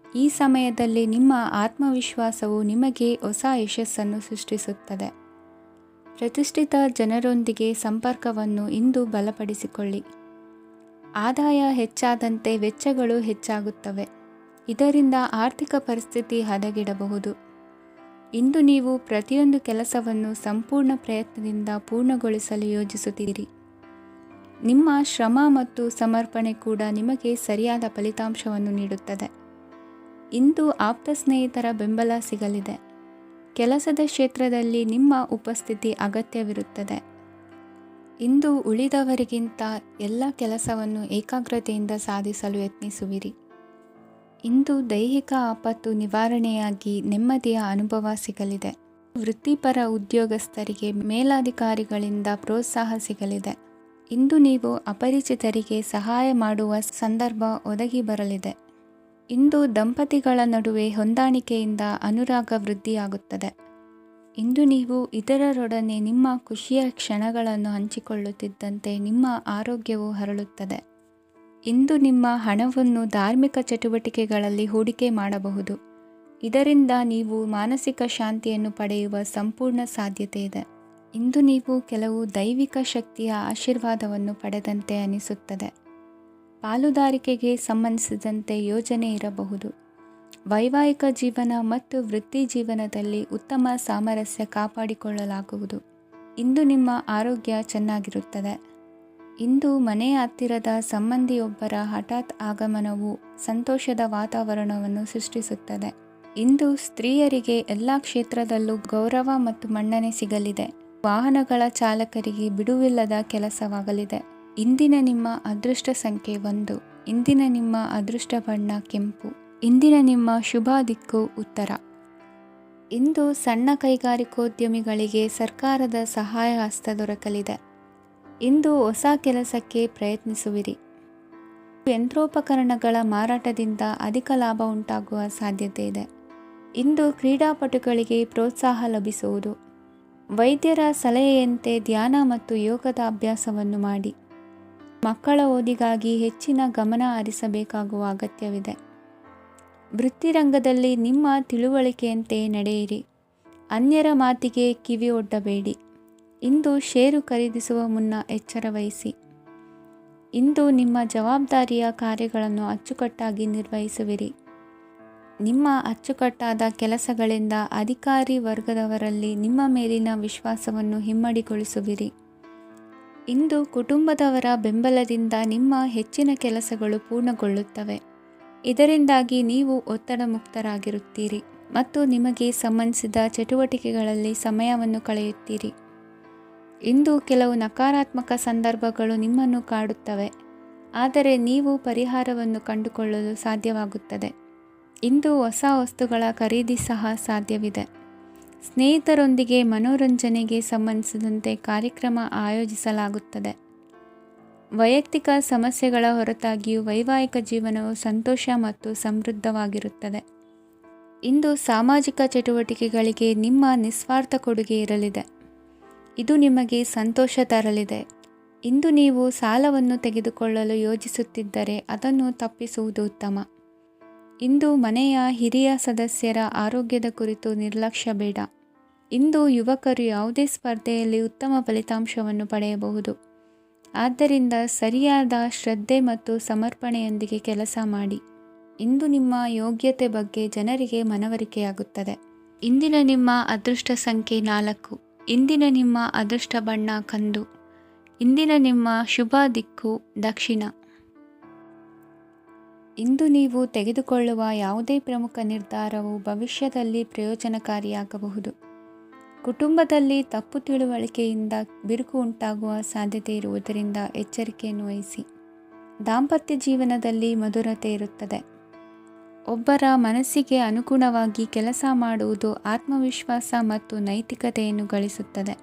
ಈ ಸಮಯದಲ್ಲಿ ನಿಮ್ಮ ಆತ್ಮವಿಶ್ವಾಸವು ನಿಮಗೆ ಹೊಸ ಯಶಸ್ಸನ್ನು ಸೃಷ್ಟಿಸುತ್ತದೆ. ಪ್ರತಿಷ್ಠಿತ ಜನರೊಂದಿಗೆ ಸಂಪರ್ಕವನ್ನು ಇಂದು ಬಲಪಡಿಸಿಕೊಳ್ಳಿ. ಆದಾಯ ಹೆಚ್ಚಾದಂತೆ ವೆಚ್ಚಗಳು ಹೆಚ್ಚಾಗುತ್ತವೆ. ಇದರಿಂದ ಆರ್ಥಿಕ ಪರಿಸ್ಥಿತಿ ಹದಗೆಡಬಹುದು. ಇಂದು ನೀವು ಪ್ರತಿಯೊಂದು ಕೆಲಸವನ್ನು ಸಂಪೂರ್ಣ ಪ್ರಯತ್ನದಿಂದ ಪೂರ್ಣಗೊಳಿಸಲು ಯೋಜಿಸುತ್ತೀರಿ. ನಿಮ್ಮ ಶ್ರಮ ಮತ್ತು ಸಮರ್ಪಣೆ ಕೂಡ ನಿಮಗೆ ಸರಿಯಾದ ಫಲಿತಾಂಶವನ್ನು ನೀಡುತ್ತದೆ. ಇಂದು ಆಪ್ತ ಸ್ನೇಹಿತರ ಬೆಂಬಲ ಸಿಗಲಿದೆ. ಕೆಲಸದ ಕ್ಷೇತ್ರದಲ್ಲಿ ನಿಮ್ಮ ಉಪಸ್ಥಿತಿ ಅಗತ್ಯವಿರುತ್ತದೆ. ಇಂದು ಉಳಿದವರಿಗಿಂತ ಎಲ್ಲ ಕೆಲಸವನ್ನು ಏಕಾಗ್ರತೆಯಿಂದ ಸಾಧಿಸಲು ಯತ್ನಿಸುವಿರಿ. ಇಂದು ದೈಹಿಕ ಆಪತ್ತು ನಿವಾರಣೆಯಾಗಿ ನೆಮ್ಮದಿಯ ಅನುಭವ ಸಿಗಲಿದೆ. ವೃತ್ತಿಪರ ಉದ್ಯೋಗಸ್ಥರಿಗೆ ಮೇಲಾಧಿಕಾರಿಗಳಿಂದ ಪ್ರೋತ್ಸಾಹ ಸಿಗಲಿದೆ. ಇಂದು ನೀವು ಅಪರಿಚಿತರಿಗೆ ಸಹಾಯ ಮಾಡುವ ಸಂದರ್ಭ ಒದಗಿ ಬರಲಿದೆ. ಇಂದು ದಂಪತಿಗಳ ನಡುವೆ ಹೊಂದಾಣಿಕೆಯಿಂದ ಅನುರಾಗ ವೃದ್ಧಿಯಾಗುತ್ತದೆ. ಇಂದು ನೀವು ಇತರರೊಡನೆ ನಿಮ್ಮ ಖುಷಿಯ ಕ್ಷಣಗಳನ್ನು ಹಂಚಿಕೊಳ್ಳುತ್ತಿದ್ದಂತೆ ನಿಮ್ಮ ಆರೋಗ್ಯವು ಹರಳುತ್ತದೆ. ಇಂದು ನಿಮ್ಮ ಹಣವನ್ನು ಧಾರ್ಮಿಕ ಚಟುವಟಿಕೆಗಳಲ್ಲಿ ಹೂಡಿಕೆ ಮಾಡಬಹುದು. ಇದರಿಂದ ನೀವು ಮಾನಸಿಕ ಶಾಂತಿಯನ್ನು ಪಡೆಯುವ ಸಂಪೂರ್ಣ ಸಾಧ್ಯತೆ ಇದೆ. ಇಂದು ನೀವು ಕೆಲವು ದೈವಿಕ ಶಕ್ತಿಯ ಆಶೀರ್ವಾದವನ್ನು ಪಡೆದಂತೆ ಅನಿಸುತ್ತದೆ. ಪಾಲುದಾರಿಕೆಗೆ ಸಂಬಂಧಿಸಿದಂತೆ ಯೋಜನೆ ಇರಬಹುದು. ವೈವಾಹಿಕ ಜೀವನ ಮತ್ತು ವೃತ್ತಿ ಜೀವನದಲ್ಲಿ ಉತ್ತಮ ಸಾಮರಸ್ಯ ಕಾಪಾಡಿಕೊಳ್ಳಲಾಗುವುದು. ಇಂದು ನಿಮ್ಮ ಆರೋಗ್ಯ ಚೆನ್ನಾಗಿರುತ್ತದೆ. ಇಂದು ಮನೆಯ ಹತ್ತಿರದ ಸಂಬಂಧಿಯೊಬ್ಬರ ಹಠಾತ್ ಆಗಮನವು ಸಂತೋಷದ ವಾತಾವರಣವನ್ನು ಸೃಷ್ಟಿಸುತ್ತದೆ. ಇಂದು ಸ್ತ್ರೀಯರಿಗೆ ಎಲ್ಲ ಕ್ಷೇತ್ರದಲ್ಲೂ ಗೌರವ ಮತ್ತು ಮನ್ನಣೆ ಸಿಗಲಿದೆ. ವಾಹನಗಳ ಚಾಲಕರಿಗೆ ಬಿಡುವಿಲ್ಲದ ಕೆಲಸವಾಗಲಿದೆ. ಇಂದಿನ ನಿಮ್ಮ ಅದೃಷ್ಟ ಸಂಖ್ಯೆ 1. ಇಂದಿನ ನಿಮ್ಮ ಅದೃಷ್ಟ ಬಣ್ಣ ಕೆಂಪು. ಇಂದಿನ ನಿಮ್ಮ ಶುಭ ದಿಕ್ಕು ಉತ್ತರ. ಇಂದು ಸಣ್ಣ ಕೈಗಾರಿಕೋದ್ಯಮಿಗಳಿಗೆ ಸರ್ಕಾರದ ಸಹಾಯ ಹಸ್ತ ದೊರಕಲಿದೆ. ಇಂದು ಹೊಸ ಕೆಲಸಕ್ಕೆ ಪ್ರಯತ್ನಿಸುವಿರಿ. ಯಂತ್ರೋಪಕರಣಗಳ ಮಾರಾಟದಿಂದ ಅಧಿಕ ಲಾಭ ಉಂಟಾಗುವ ಸಾಧ್ಯತೆ ಇದೆ. ಇಂದು ಕ್ರೀಡಾಪಟುಗಳಿಗೆ ಪ್ರೋತ್ಸಾಹ ಲಭಿಸುವುದು. ವೈದ್ಯರ ಸಲಹೆಯಂತೆ ಧ್ಯಾನ ಮತ್ತು ಯೋಗದ ಅಭ್ಯಾಸವನ್ನು ಮಾಡಿ. ಮಕ್ಕಳ ಓದಿಗಾಗಿ ಹೆಚ್ಚಿನ ಗಮನ ಹರಿಸಬೇಕಾಗುವ ಅಗತ್ಯವಿದೆ. ವೃತ್ತಿರಂಗದಲ್ಲಿ ನಿಮ್ಮ ತಿಳುವಳಿಕೆಯಂತೆ ನಡೆಯಿರಿ. ಅನ್ಯರ ಮಾತಿಗೆ ಕಿವಿ ಒಡ್ಡಬೇಡಿ. ಇಂದು ಷೇರು ಖರೀದಿಸುವ ಮುನ್ನ ಎಚ್ಚರ ವಹಿಸಿ. ಇಂದು ನಿಮ್ಮ ಜವಾಬ್ದಾರಿಯ ಕಾರ್ಯಗಳನ್ನು ಅಚ್ಚುಕಟ್ಟಾಗಿ ನಿರ್ವಹಿಸುವಿರಿ. ನಿಮ್ಮ ಅಚ್ಚುಕಟ್ಟಾದ ಕೆಲಸಗಳಿಂದ ಅಧಿಕಾರಿ ವರ್ಗದವರಲ್ಲಿ ನಿಮ್ಮ ಮೇಲಿನ ವಿಶ್ವಾಸವನ್ನು ಇಮ್ಮಡಿಗೊಳಿಸುವಿರಿ. ಇಂದು ಕುಟುಂಬದವರ ಬೆಂಬಲದಿಂದ ನಿಮ್ಮ ಹೆಚ್ಚಿನ ಕೆಲಸಗಳು ಪೂರ್ಣಗೊಳ್ಳುತ್ತವೆ. ಇದರಿಂದಾಗಿ ನೀವು ಒತ್ತಡ ಮುಕ್ತರಾಗಿರುತ್ತೀರಿ ಮತ್ತು ನಿಮಗೆ ಸಂಬಂಧಿಸಿದ ಚಟುವಟಿಕೆಗಳಲ್ಲಿ ಸಮಯವನ್ನು ಕಳೆಯುತ್ತೀರಿ. ಇಂದು ಕೆಲವು ನಕಾರಾತ್ಮಕ ಸಂದರ್ಭಗಳು ನಿಮ್ಮನ್ನು ಕಾಡುತ್ತವೆ, ಆದರೆ ನೀವು ಪರಿಹಾರವನ್ನು ಕಂಡುಕೊಳ್ಳಲು ಸಾಧ್ಯವಾಗುತ್ತದೆ. ಇಂದು ಹೊಸ ವಸ್ತುಗಳ ಖರೀದಿ ಸಹ ಸಾಧ್ಯವಿದೆ. ಸ್ನೇಹಿತರೊಂದಿಗೆ ಮನೋರಂಜನೆಗೆ ಸಂಬಂಧಿಸಿದಂತೆ ಕಾರ್ಯಕ್ರಮ ಆಯೋಜಿಸಲಾಗುತ್ತದೆ. ವೈಯಕ್ತಿಕ ಸಮಸ್ಯೆಗಳ ಹೊರತಾಗಿಯೂ ವೈವಾಹಿಕ ಜೀವನವು ಸಂತೋಷ ಮತ್ತು ಸಮೃದ್ಧವಾಗಿರುತ್ತದೆ. ಇಂದು ಸಾಮಾಜಿಕ ಚಟುವಟಿಕೆಗಳಿಗೆ ನಿಮ್ಮ ನಿಸ್ವಾರ್ಥ ಕೊಡುಗೆ ಇರಲಿದೆ. ಇದು ನಿಮಗೆ ಸಂತೋಷ ತರಲಿದೆ. ಇಂದು ನೀವು ಸಾಲವನ್ನು ತೆಗೆದುಕೊಳ್ಳಲು ಯೋಜಿಸುತ್ತಿದ್ದರೆ ಅದನ್ನು ತಪ್ಪಿಸುವುದು ಉತ್ತಮ. ಇಂದು ಮನೆಯ ಹಿರಿಯ ಸದಸ್ಯರ ಆರೋಗ್ಯದ ಕುರಿತು ನಿರ್ಲಕ್ಷ್ಯ ಬೇಡ. ಇಂದು ಯುವಕರು ಯಾವುದೇ ಸ್ಪರ್ಧೆಯಲ್ಲಿ ಉತ್ತಮ ಫಲಿತಾಂಶವನ್ನು ಪಡೆಯಬಹುದು. ಆದ್ದರಿಂದ ಸರಿಯಾದ ಶ್ರದ್ಧೆ ಮತ್ತು ಸಮರ್ಪಣೆಯೊಂದಿಗೆ ಕೆಲಸ ಮಾಡಿ. ಇಂದು ನಿಮ್ಮ ಯೋಗ್ಯತೆ ಬಗ್ಗೆ ಜನರಿಗೆ ಮನವರಿಕೆಯಾಗುತ್ತದೆ. ಇಂದಿನ ನಿಮ್ಮ ಅದೃಷ್ಟ ಸಂಖ್ಯೆ 4. ಇಂದಿನ ನಿಮ್ಮ ಅದೃಷ್ಟ ಬಣ್ಣ ಕಂದು. ಇಂದಿನ ನಿಮ್ಮ ಶುಭ ದಿಕ್ಕು ದಕ್ಷಿಣ. ಇಂದು ನೀವು ತೆಗೆದುಕೊಳ್ಳುವ ಯಾವುದೇ ಪ್ರಮುಖ ನಿರ್ಧಾರವು ಭವಿಷ್ಯದಲ್ಲಿ ಪ್ರಯೋಜನಕಾರಿಯಾಗಬಹುದು. ಕುಟುಂಬದಲ್ಲಿ ತಪ್ಪು ತಿಳುವಳಿಕೆಯಿಂದ ಬಿರುಕು ಉಂಟಾಗುವ ಸಾಧ್ಯತೆ ಇರುವುದರಿಂದ ಎಚ್ಚರಿಕೆಯನ್ನು ವಹಿಸಿ. ದಾಂಪತ್ಯ ಜೀವನದಲ್ಲಿ ಮಧುರತೆ ಇರುತ್ತದೆ. ಒಬ್ಬರ ಮನಸ್ಸಿಗೆ ಅನುಗುಣವಾಗಿ ಕೆಲಸ ಮಾಡುವುದು ಆತ್ಮವಿಶ್ವಾಸ ಮತ್ತು ನೈತಿಕತೆಯನ್ನು ಗಳಿಸುತ್ತದೆ.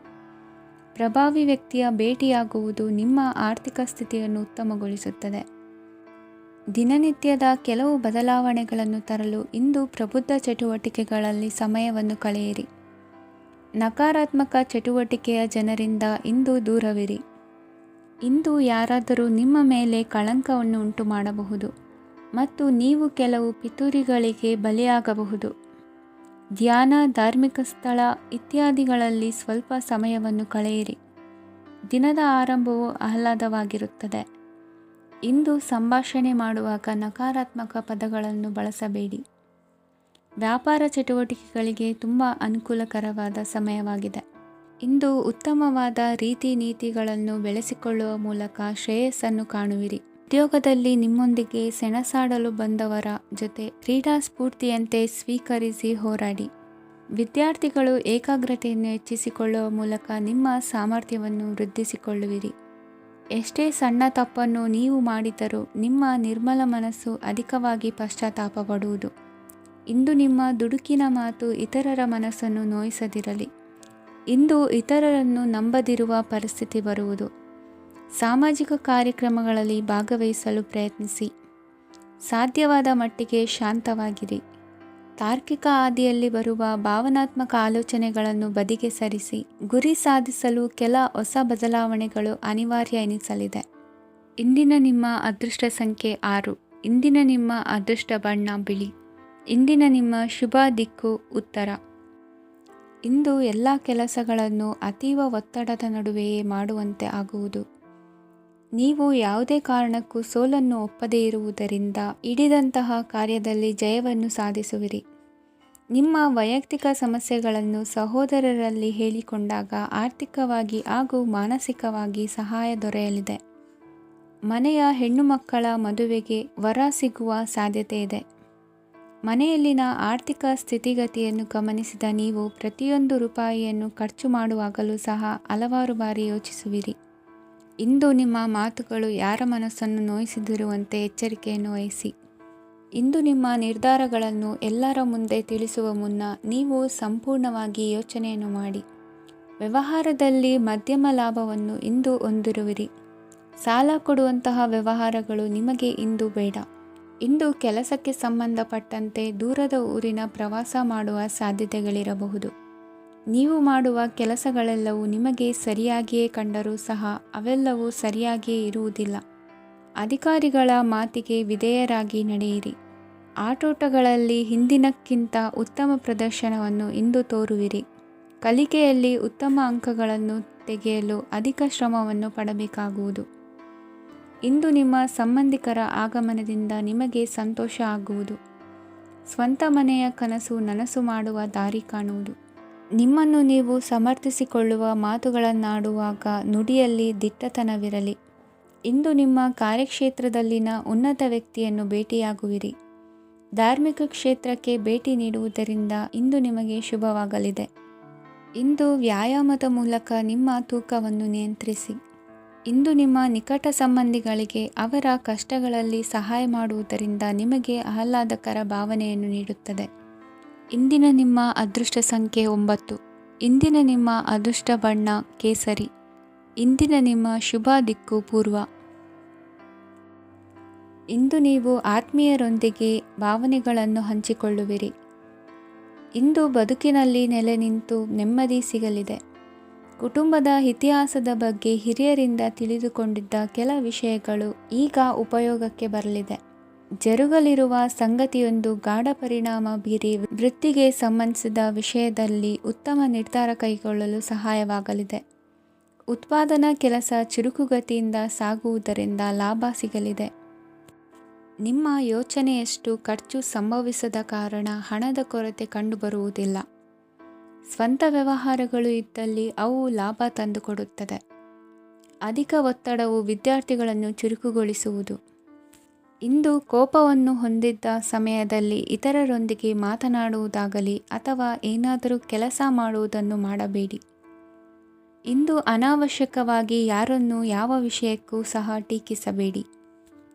ಪ್ರಭಾವಿ ವ್ಯಕ್ತಿಯ ಭೇಟಿಯಾಗುವುದು ನಿಮ್ಮ ಆರ್ಥಿಕ ಸ್ಥಿತಿಯನ್ನು ಉತ್ತಮಗೊಳಿಸುತ್ತದೆ. ದಿನನಿತ್ಯದ ಕೆಲವು ಬದಲಾವಣೆಗಳನ್ನು ತರಲು ಇಂದು ಪ್ರಬುದ್ಧ ಚಟುವಟಿಕೆಗಳಲ್ಲಿ ಸಮಯವನ್ನು ಕಳೆಯಿರಿ. ನಕಾರಾತ್ಮಕ ಚಟುವಟಿಕೆಯ ಜನರಿಂದ ಇಂದು ದೂರವಿರಿ. ಇಂದು ಯಾರಾದರೂ ನಿಮ್ಮ ಮೇಲೆ ಕಳಂಕವನ್ನು ಉಂಟು ಮಾಡಬಹುದು ಮತ್ತು ನೀವು ಕೆಲವು ಪಿತೂರಿಗಳಿಗೆ ಬಲಿಯಾಗಬಹುದು. ಧ್ಯಾನ, ಧಾರ್ಮಿಕ ಸ್ಥಳ ಇತ್ಯಾದಿಗಳಲ್ಲಿ ಸ್ವಲ್ಪ ಸಮಯವನ್ನು ಕಳೆಯಿರಿ. ದಿನದ ಆರಂಭವು ಆಹ್ಲಾದವಾಗಿರುತ್ತದೆ. ಇಂದು ಸಂಭಾಷಣೆ ಮಾಡುವಾಗ ನಕಾರಾತ್ಮಕ ಪದಗಳನ್ನು ಬಳಸಬೇಡಿ. ವ್ಯಾಪಾರ ಚಟುವಟಿಕೆಗಳಿಗೆ ತುಂಬ ಅನುಕೂಲಕರವಾದ ಸಮಯವಾಗಿದೆ. ಇಂದು ಉತ್ತಮವಾದ ರೀತಿ ನೀತಿಗಳನ್ನು ಬೆಳೆಸಿಕೊಳ್ಳುವ ಮೂಲಕ ಶ್ರೇಯಸ್ಸನ್ನು ಕಾಣುವಿರಿ. ಉದ್ಯೋಗದಲ್ಲಿ ನಿಮ್ಮೊಂದಿಗೆ ಸೆಣಸಾಡಲು ಬಂದವರ ಜೊತೆ ಕ್ರೀಡಾ ಸ್ಫೂರ್ತಿಯಂತೆ ಸ್ವೀಕರಿಸಿ ಹೋರಾಡಿ. ವಿದ್ಯಾರ್ಥಿಗಳು ಏಕಾಗ್ರತೆಯನ್ನು ಹೆಚ್ಚಿಸಿಕೊಳ್ಳುವ ಮೂಲಕ ನಿಮ್ಮ ಸಾಮರ್ಥ್ಯವನ್ನು ವೃದ್ಧಿಸಿಕೊಳ್ಳುವಿರಿ. ಎಷ್ಟೇ ಸಣ್ಣ ತಪ್ಪನ್ನು ನೀವು ಮಾಡಿದರೂ ನಿಮ್ಮ ನಿರ್ಮಲ ಮನಸ್ಸು ಅಧಿಕವಾಗಿ ಪಶ್ಚಾತ್ತಾಪ ಪಡುವುದು. ಇಂದು ನಿಮ್ಮ ದುಡುಕಿನ ಮಾತು ಇತರರ ಮನಸ್ಸನ್ನು ನೋಯಿಸದಿರಲಿ. ಇಂದು ಇತರರನ್ನು ನಂಬದಿರುವ ಪರಿಸ್ಥಿತಿ ಬರುವುದು. ಸಾಮಾಜಿಕ ಕಾರ್ಯಕ್ರಮಗಳಲ್ಲಿ ಭಾಗವಹಿಸಲು ಪ್ರಯತ್ನಿಸಿ. ಸಾಧ್ಯವಾದ ಮಟ್ಟಿಗೆ ಶಾಂತವಾಗಿರಿ. ತಾರ್ಕಿಕ ಹಾದಿಯಲ್ಲಿ ಬರುವ ಭಾವನಾತ್ಮಕ ಆಲೋಚನೆಗಳನ್ನು ಬದಿಗೆ ಸರಿಸಿ. ಗುರಿ ಸಾಧಿಸಲು ಕೆಲ ಹೊಸ ಬದಲಾವಣೆಗಳು ಅನಿವಾರ್ಯ ಎನಿಸಲಿದೆ. ಇಂದಿನ ನಿಮ್ಮ ಅದೃಷ್ಟ ಸಂಖ್ಯೆ 6. ಇಂದಿನ ನಿಮ್ಮ ಅದೃಷ್ಟ ಬಣ್ಣ ಬಿಳಿ. ಇಂದಿನ ನಿಮ್ಮ ಶುಭ ದಿಕ್ಕು ಉತ್ತರ. ಇಂದು ಎಲ್ಲ ಕೆಲಸಗಳನ್ನು ಅತೀವ ಒತ್ತಡದ ನಡುವೆಯೇ ಮಾಡುವಂತೆ ಆಗುವುದು. ನೀವು ಯಾವುದೇ ಕಾರಣಕ್ಕೂ ಸೋಲನ್ನು ಒಪ್ಪದೇ ಇರುವುದರಿಂದ ಹಿಡಿದಂತಹ ಕಾರ್ಯದಲ್ಲಿ ಜಯವನ್ನು ಸಾಧಿಸುವಿರಿ. ನಿಮ್ಮ ವೈಯಕ್ತಿಕ ಸಮಸ್ಯೆಗಳನ್ನು ಸಹೋದರರಲ್ಲಿ ಹೇಳಿಕೊಂಡಾಗ ಆರ್ಥಿಕವಾಗಿ ಹಾಗೂ ಮಾನಸಿಕವಾಗಿ ಸಹಾಯ ದೊರೆಯಲಿದೆ. ಮನೆಯ ಹೆಣ್ಣು ಮಕ್ಕಳ ಮದುವೆಗೆ ವರ ಸಿಗುವ ಸಾಧ್ಯತೆ ಇದೆ. ಮನೆಯಲ್ಲಿನ ಆರ್ಥಿಕ ಸ್ಥಿತಿಗತಿಯನ್ನು ಗಮನಿಸಿದ ನೀವು ಪ್ರತಿಯೊಂದು ರೂಪಾಯಿಯನ್ನು ಖರ್ಚು ಮಾಡುವಾಗಲೂ ಸಹ ಹಲವಾರು ಬಾರಿ ಯೋಚಿಸುವಿರಿ. ಇಂದು ನಿಮ್ಮ ಮಾತುಗಳು ಯಾರ ಮನಸ್ಸನ್ನು ನೋಯಿಸದಿರುವಂತೆ ಎಚ್ಚರಿಕೆಯನ್ನು ವಹಿಸಿ. ಇಂದು ನಿಮ್ಮ ನಿರ್ಧಾರಗಳನ್ನು ಎಲ್ಲರ ಮುಂದೆ ತಿಳಿಸುವ ಮುನ್ನ ನೀವು ಸಂಪೂರ್ಣವಾಗಿ ಯೋಚನೆಯನ್ನು ಮಾಡಿ. ವ್ಯವಹಾರದಲ್ಲಿ ಮಧ್ಯಮ ಲಾಭವನ್ನು ಇಂದು ಹೊಂದಿರುವಿರಿ. ಸಾಲ ಕೊಡುವಂತಹ ವ್ಯವಹಾರಗಳು ನಿಮಗೆ ಇಂದು ಬೇಡ. ಇಂದು ಕೆಲಸಕ್ಕೆ ಸಂಬಂಧಪಟ್ಟಂತೆ ದೂರದ ಊರಿನ ಪ್ರವಾಸ ಮಾಡುವ ಸಾಧ್ಯತೆಗಳಿರಬಹುದು. ನೀವು ಮಾಡುವ ಕೆಲಸಗಳೆಲ್ಲವೂ ನಿಮಗೆ ಸರಿಯಾಗಿಯೇ ಕಂಡರೂ ಸಹ ಅವೆಲ್ಲವೂ ಸರಿಯಾಗಿಯೇ ಇರುವುದಿಲ್ಲ. ಅಧಿಕಾರಿಗಳ ಮಾತಿಗೆ ವಿಧೇಯರಾಗಿ ನಡೆಯಿರಿ. ಆಟೋಟಗಳಲ್ಲಿ ಹಿಂದಿನಕ್ಕಿಂತ ಉತ್ತಮ ಪ್ರದರ್ಶನವನ್ನು ಇಂದು ತೋರುವಿರಿ. ಕಲಿಕೆಯಲ್ಲಿ ಉತ್ತಮ ಅಂಕಗಳನ್ನು ತೆಗೆಯಲು ಅಧಿಕ ಶ್ರಮವನ್ನು ಪಡಬೇಕಾಗುವುದು. ಇಂದು ನಿಮ್ಮ ಸಂಬಂಧಿಕರ ಆಗಮನದಿಂದ ನಿಮಗೆ ಸಂತೋಷ ಆಗುವುದು. ಸ್ವಂತ ಮನೆಯ ಕನಸು ನನಸು ಮಾಡುವ ದಾರಿ ಕಾಣುವುದು. ನಿಮ್ಮನ್ನು ನೀವು ಸಮರ್ಥಿಸಿಕೊಳ್ಳುವ ಮಾತುಗಳನ್ನಾಡುವಾಗ ನುಡಿಯಲ್ಲಿ ದಿಟ್ಟತನವಿರಲಿ. ಇಂದು ನಿಮ್ಮ ಕಾರ್ಯಕ್ಷೇತ್ರದಲ್ಲಿನ ಉನ್ನತ ವ್ಯಕ್ತಿಯನ್ನು ಭೇಟಿಯಾಗುವಿರಿ. ಧಾರ್ಮಿಕ ಕ್ಷೇತ್ರಕ್ಕೆ ಭೇಟಿ ನೀಡುವುದರಿಂದ ಇಂದು ನಿಮಗೆ ಶುಭವಾಗಲಿದೆ. ಇಂದು ವ್ಯಾಯಾಮದ ಮೂಲಕ ನಿಮ್ಮ ತೂಕವನ್ನು ನಿಯಂತ್ರಿಸಿ. ಇಂದು ನಿಮ್ಮ ನಿಕಟ ಸಂಬಂಧಿಗಳಿಗೆ ಅವರ ಕಷ್ಟಗಳಲ್ಲಿ ಸಹಾಯ ಮಾಡುವುದರಿಂದ ನಿಮಗೆ ಆಹ್ಲಾದಕರ ಭಾವನೆಯನ್ನು ನೀಡುತ್ತದೆ. ಇಂದಿನ ನಿಮ್ಮ ಅದೃಷ್ಟ ಸಂಖ್ಯೆ 9. ಇಂದಿನ ನಿಮ್ಮ ಅದೃಷ್ಟ ಬಣ್ಣ ಕೇಸರಿ. ಇಂದಿನ ನಿಮ್ಮ ಶುಭ ದಿಕ್ಕು ಪೂರ್ವ. ಇಂದು ನೀವು ಆತ್ಮೀಯರೊಂದಿಗೆ ಭಾವನೆಗಳನ್ನು ಹಂಚಿಕೊಳ್ಳುವಿರಿ. ಇಂದು ಬದುಕಿನಲ್ಲಿ ನೆಲೆ ನಿಂತು ನೆಮ್ಮದಿ ಸಿಗಲಿದೆ. ಕುಟುಂಬದ ಇತಿಹಾಸದ ಬಗ್ಗೆ ಹಿರಿಯರಿಂದ ತಿಳಿದುಕೊಂಡಿದ್ದ ಕೆಲ ವಿಷಯಗಳು ಈಗ ಉಪಯೋಗಕ್ಕೆ ಬರಲಿದೆ. ಜರುಗಲಿರುವ ಸಂಗತಿಯೊಂದು ಗಾಢ ಪರಿಣಾಮ ಬೀರಿ ವೃತ್ತಿಗೆ ಸಂಬಂಧಿಸಿದ ವಿಷಯದಲ್ಲಿ ಉತ್ತಮ ನಿರ್ಧಾರ ಕೈಗೊಳ್ಳಲು ಸಹಾಯವಾಗಲಿದೆ. ಉತ್ಪಾದನಾ ಕೆಲಸ ಚುರುಕುಗತಿಯಿಂದ ಸಾಗುವುದರಿಂದ ಲಾಭ ಸಿಗಲಿದೆ. ನಿಮ್ಮ ಯೋಚನೆಯಷ್ಟು ಖರ್ಚು ಸಂಭವಿಸದ ಕಾರಣ ಹಣದ ಕೊರತೆ ಕಂಡುಬರುವುದಿಲ್ಲ. ಸ್ವಂತ ವ್ಯವಹಾರಗಳು ಇದ್ದಲ್ಲಿ ಅವು ಲಾಭ ತಂದುಕೊಡುತ್ತದೆ. ಅಧಿಕ ಒತ್ತಡವು ವಿದ್ಯಾರ್ಥಿಗಳನ್ನು ಚುರುಕುಗೊಳಿಸುವುದು. ಇಂದು ಕೋಪವನ್ನು ಹೊಂದಿದ್ದ ಸಮಯದಲ್ಲಿ ಇತರರೊಂದಿಗೆ ಮಾತನಾಡುವುದಾಗಲಿ ಅಥವಾ ಏನಾದರೂ ಕೆಲಸ ಮಾಡುವುದನ್ನು ಮಾಡಬೇಡಿ. ಇಂದು ಅನಾವಶ್ಯಕವಾಗಿ ಯಾರನ್ನೂ ಯಾವ ವಿಷಯಕ್ಕೂ ಸಹ ಟೀಕಿಸಬೇಡಿ.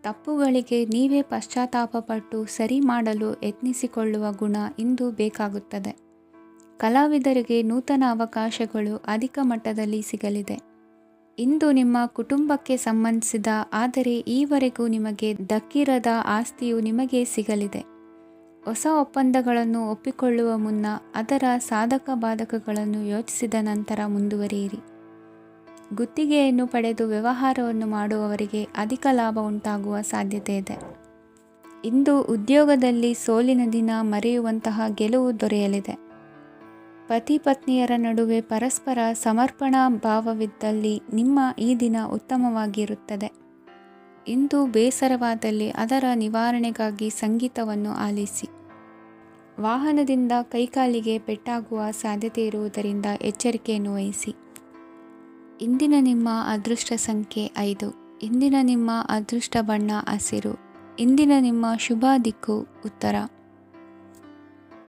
ತಪ್ಪುಗಳಿಗೆ ನೀವೇ ಪಶ್ಚಾತ್ತಾಪಪಟ್ಟು ಸರಿ ಮಾಡಲು ಯತ್ನಿಸಿಕೊಳ್ಳುವ ಗುಣ ಇಂದು ಬೇಕಾಗುತ್ತದೆ. ಕಲಾವಿದರಿಗೆ ನೂತನ ಅವಕಾಶಗಳು ಅಧಿಕ ಮಟ್ಟದಲ್ಲಿ ಸಿಗಲಿದೆ. ಇಂದು ನಿಮ್ಮ ಕುಟುಂಬಕ್ಕೆ ಸಂಬಂಧಿಸಿದ ಆದರೆ ಈವರೆಗೂ ನಿಮಗೆ ದಕ್ಕಿರದ ಆಸ್ತಿಯು ನಿಮಗೆ ಸಿಗಲಿದೆ. ಹೊಸ ಒಪ್ಪಂದಗಳನ್ನು ಒಪ್ಪಿಕೊಳ್ಳುವ ಮುನ್ನ ಅದರ ಸಾಧಕ ಬಾಧಕಗಳನ್ನು ಯೋಚಿಸಿದ ನಂತರ ಮುಂದುವರಿಯಿರಿ. ಗುತ್ತಿಗೆಯನ್ನು ಪಡೆದು ವ್ಯವಹಾರವನ್ನು ಮಾಡುವವರಿಗೆ ಅಧಿಕ ಲಾಭ ಉಂಟಾಗುವ ಸಾಧ್ಯತೆ ಇದೆ. ಇಂದು ಉದ್ಯೋಗದಲ್ಲಿ ಸೋಲಿನ ದಿನ ಮರೆಯುವಂತಹ ಗೆಲುವು ದೊರೆಯಲಿದೆ. ಪತಿ ಪತ್ನಿಯರ ನಡುವೆ ಪರಸ್ಪರ ಸಮರ್ಪಣಾ ಭಾವವಿದ್ದಲ್ಲಿ ನಿಮ್ಮ ಈ ದಿನ ಉತ್ತಮವಾಗಿರುತ್ತದೆ. ಇಂದು ಬೇಸರವಾದಲ್ಲಿ ಅದರ ನಿವಾರಣೆಗಾಗಿ ಸಂಗೀತವನ್ನು ಆಲಿಸಿ. ವಾಹನದಿಂದ ಕೈಕಾಲಿಗೆ ಪೆಟ್ಟಾಗುವ ಸಾಧ್ಯತೆ ಇರುವುದರಿಂದ ಎಚ್ಚರಿಕೆಯನ್ನು ವಹಿಸಿ. ಇಂದಿನ ನಿಮ್ಮ ಅದೃಷ್ಟ ಸಂಖ್ಯೆ 5. ಇಂದಿನ ನಿಮ್ಮ ಅದೃಷ್ಟ ಬಣ್ಣ ಹಸಿರು. ಇಂದಿನ ನಿಮ್ಮ ಶುಭ ದಿಕ್ಕು ಉತ್ತರ.